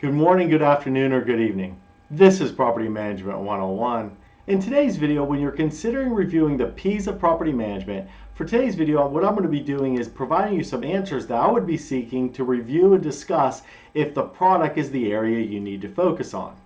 Good morning, good afternoon, or good evening. This is Property Management 101. In today's video, when you're considering reviewing the P's of property management, for today's video, what I'm going to be doing is providing you some answers that I would be seeking to review and discuss if the product is the area you need to focus on.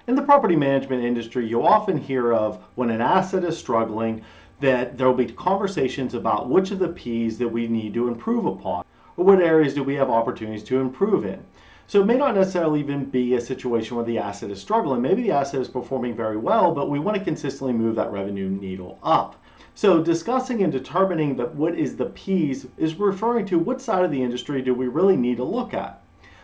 In the property management industry, you'll often hear of when an asset is struggling that there will be conversations about which of the P's that we need to improve upon, or what areas do we have opportunities to improve in. So it may not necessarily even be a situation where the asset is struggling. Maybe the asset is performing very well, but we want to consistently move that revenue needle up. So discussing and determining that what is the P's is referring to what side of the industry do we really need to look at.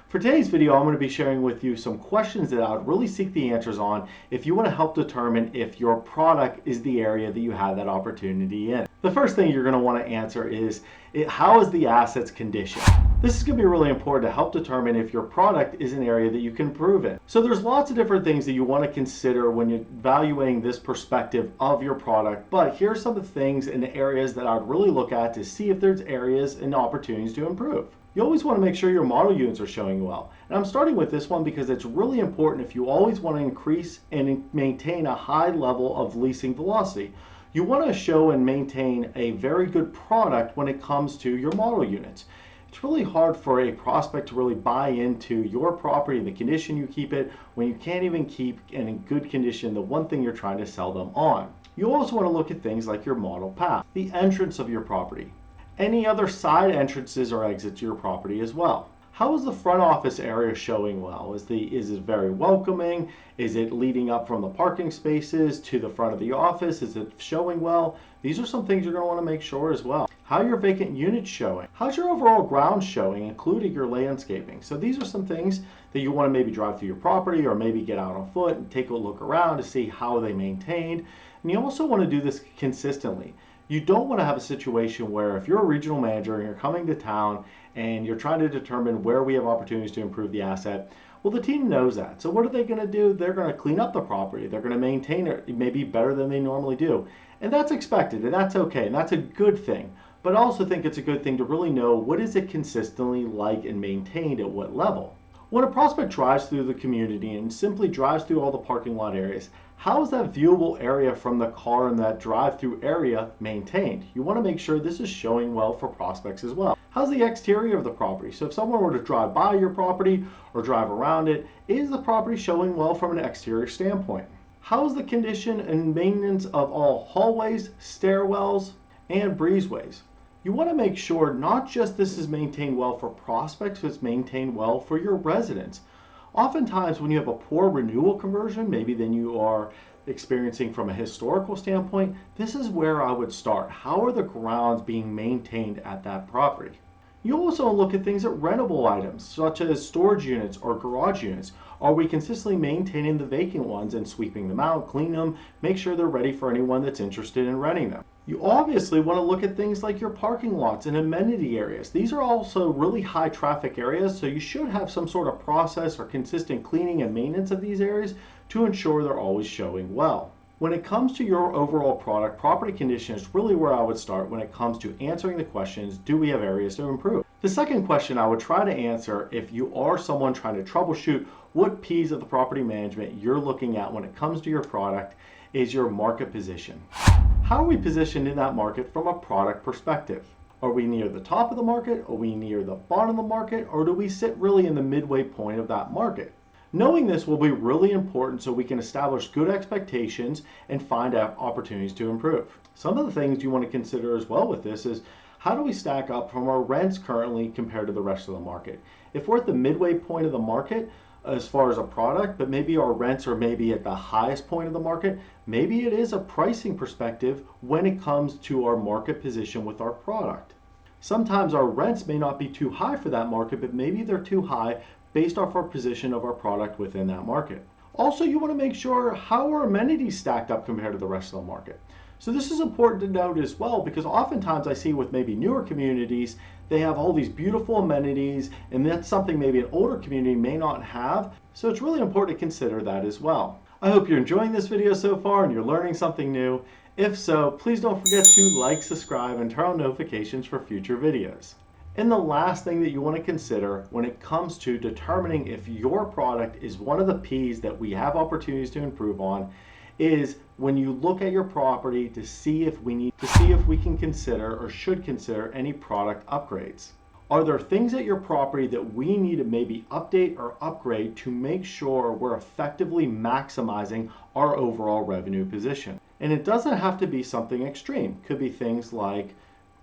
For today's video, I'm going to be sharing with you some questions that I would really seek the answers on if you want to help determine if your product is the area that you have that opportunity in. The first thing you're going to want to answer is, how is the asset's condition? This is going to be really important to help determine if your product is an area that you can improve in. So there's lots of different things that you want to consider when you're evaluating this perspective of your product, but here's some of the things and areas that I would really look at to see if there's areas and opportunities to improve. You always want to make sure your model units are showing well. And I'm starting with this one because it's really important if you always want to increase and maintain a high level of leasing velocity. You want to show and maintain a very good product when it comes to your model units. It's really hard for a prospect to really buy into your property and the condition you keep it when you can't even keep in good condition the one thing you're trying to sell them on. You also want to look at things like your model path, the entrance of your property, any other side entrances or exits to your property as well. How is the front office area showing well? Is it very welcoming? Is it leading up from the parking spaces to the front of the office? Is it showing well? These are some things you're going to want to make sure as well. How are your vacant units showing? How's your overall ground showing, including your landscaping? So these are some things that you want to maybe drive through your property or maybe get out on foot and take a look around to see how they maintained. And you also want to do this consistently. You don't want to have a situation where if you're a regional manager and you're coming to town and you're trying to determine where we have opportunities to improve the asset, well, the team knows that. So what are they going to do? They're going to clean up the property. They're going to maintain it maybe better than they normally do. And that's expected, and that's okay, and that's a good thing. But I also think it's a good thing to really know what is it consistently like and maintained at what level. When a prospect drives through the community and simply drives through all the parking lot areas, how is that viewable area from the car in that drive-through area maintained? You want to make sure this is showing well for prospects as well. How's the exterior of the property? So if someone were to drive by your property or drive around it, is the property showing well from an exterior standpoint? How's the condition and maintenance of all hallways, stairwells, and breezeways? You want to make sure not just this is maintained well for prospects, but it's maintained well for your residents. Oftentimes when you have a poor renewal conversion, maybe than you are experiencing from a historical standpoint, this is where I would start. How are the grounds being maintained at that property? You also look at things at rentable items, such as storage units or garage units. Are we consistently maintaining the vacant ones and sweeping them out, clean them, make sure they're ready for anyone that's interested in renting them? You obviously want to look at things like your parking lots and amenity areas. These are also really high traffic areas, so you should have some sort of process or consistent cleaning and maintenance of these areas to ensure they're always showing well. When it comes to your overall product, property condition is really where I would start when it comes to answering the questions, do we have areas to improve? The second question I would try to answer if you are someone trying to troubleshoot what P's of the property management you're looking at when it comes to your product is your market position. How are we positioned in that market from a product perspective? Are we near the top of the market? Are we near the bottom of the market? Or do we sit really in the midway point of that market? Knowing this will be really important so we can establish good expectations and find out opportunities to improve. Some of the things you want to consider as well with this is, how do we stack up from our rents currently compared to the rest of the market? If we're at the midway point of the market as far as a product, but maybe our rents are maybe at the highest point of the market, maybe it is a pricing perspective when it comes to our market position with our product. Sometimes our rents may not be too high for that market, but maybe they're too high based off our position of our product within that market. Also, you want to make sure how are amenities stacked up compared to the rest of the market. So this is important to note as well, because oftentimes I see with maybe newer communities, they have all these beautiful amenities, and that's something maybe an older community may not have. So it's really important to consider that as well. I hope you're enjoying this video so far and you're learning something new. If so, please don't forget to like, subscribe, and turn on notifications for future videos. And the last thing that you want to consider when it comes to determining if your product is one of the P's that we have opportunities to improve on is when you look at your property to see if we can consider or should consider any product upgrades. Are there things at your property that we need to maybe update or upgrade to make sure we're effectively maximizing our overall revenue position? And it doesn't have to be something extreme. It could be things like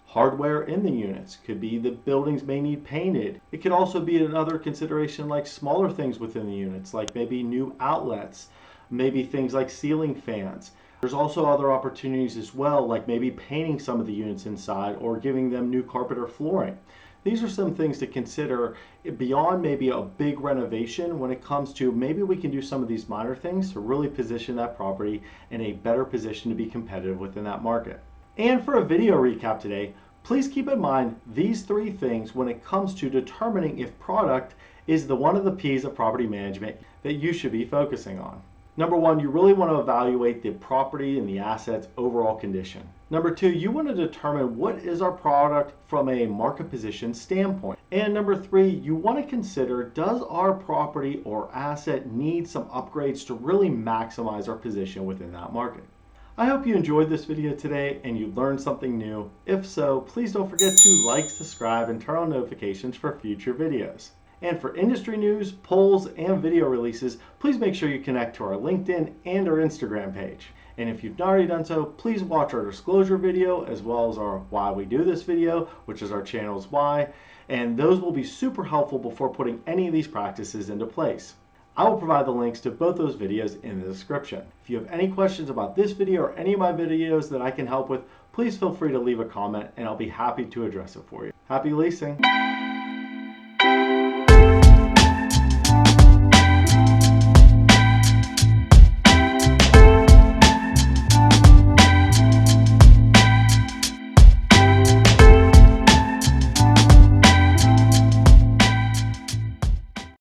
hardware in the units. Could be the buildings may need painted. It could also be another consideration like smaller things within the units, like maybe new outlets, maybe things like ceiling fans. There's also other opportunities as well, like maybe painting some of the units inside or giving them new carpet or flooring. These are some things to consider beyond maybe a big renovation when it comes to maybe we can do some of these minor things to really position that property in a better position to be competitive within that market. And for a video recap today, please keep in mind these three things when it comes to determining if product is one of the P's of property management that you should be focusing on. Number one, you really want to evaluate the property and the asset's overall condition. Number two, you want to determine what is our product from a market position standpoint. And number three, you want to consider, does our property or asset need some upgrades to really maximize our position within that market? I hope you enjoyed this video today and you learned something new. If so, please don't forget to like, subscribe, and turn on notifications for future videos. And for industry news, polls, and video releases, please make sure you connect to our LinkedIn and our Instagram page. And if you've not already done so, please watch our disclosure video as well as our why we do this video, which is our channel's why. And those will be super helpful before putting any of these practices into place. I will provide the links to both those videos in the description. If you have any questions about this video or any of my videos that I can help with, please feel free to leave a comment and I'll be happy to address it for you. Happy leasing!